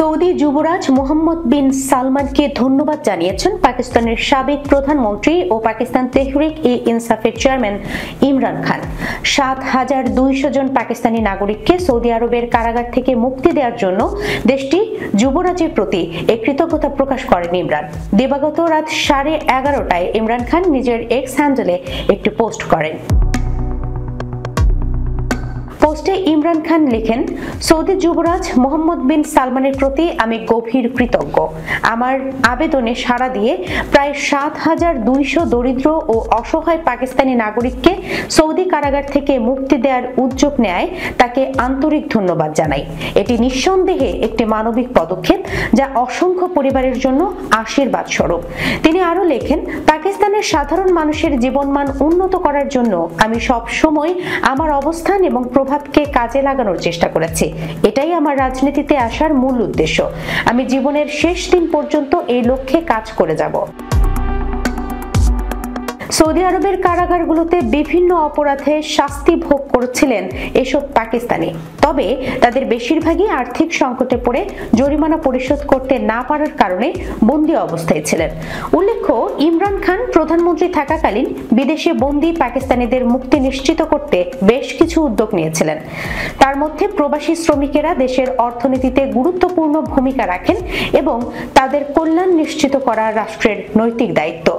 Saudi যুবরাজ মোহাম্মদ বিন সালমানকে ধন্যবাদ জানিয়েছেন পাকিস্তানের সাবেক প্রধানমন্ত্রী ও পাকিস্তান তেহরিক-ই-ইনসাফের চেয়ারম্যান ইমরান খান। ৭,২০০ জন পাকিস্তানি নাগরিককে সৌদি আরবের কারাগার থেকে মুক্তি দেওয়ার জন্য দেশটি যুবরাজের প্রতি কৃতজ্ঞতা প্রকাশ করেন ইমরান। দিবাগত রাত 11:30টায় ইমরান খান নিজের এক্স হ্যান্ডেলে একটি পোস্ট করেন। পোস্টে ইমরান খান লেখেন, সৌদি যুবরাজ মোহাম্মদ বিন সালমানের প্রতি আমি গভীর কৃতজ্ঞ। আমার আবেদনে সাড়া দিয়ে প্রায় ৭,২০০ দরিদ্র ও অসহায় পাকিস্তানি নাগরিককে সৌদি কারাগার থেকে মুক্তি দেওয়ার উদ্যোগ নেয় তাকে আন্তরিক ধন্যবাদ জানাই। এটি নিঃসন্দেহে একটি মানবিক পদক্ষেপ যা অসংখ্য পরিবারের জন্য আশীর্বাদ স্বরূপ। তিনি আরো লেখেন, পাকিস্তানের সাধারণ মানুষের জীবনমান উন্নত করার জন্য আমি সব সময় আমার অবস্থান এবং প্রভাবকে কাজে লাগানোর চেষ্টা করেছি। এটাই আমার রাজনীতিতে আসার মূল উদ্দেশ্য। আমি জীবনের শেষ দিন পর্যন্ত এই লক্ষ্যে কাজ করে যাব। সৌদি আরবের কারাগারগুলোতে বিভিন্ন অপরাধে শাস্তি ভোগ করছিলেন এসব পাকিস্তানি। তবে তাদের বেশিরভাগই আর্থিক সংকটে পড়ে জরিমানা পরিশোধ করতে না পারার কারণে বন্দী অবস্থায় ছিলেন। উল্লেখ্য, ইমরান খান প্রধানমন্ত্রী থাকাকালীন বিদেশে বন্দী পাকিস্তানিদের মুক্তি নিশ্চিত করতে বেশ কিছু উদ্যোগ নিয়েছিলেন। তার মধ্যে প্রবাসী শ্রমিকেরা দেশের অর্থনীতিতে গুরুত্বপূর্ণ ভূমিকা রাখেন এবং তাদের কল্যাণ নিশ্চিত করা রাষ্ট্রের নৈতিক দায়িত্ব।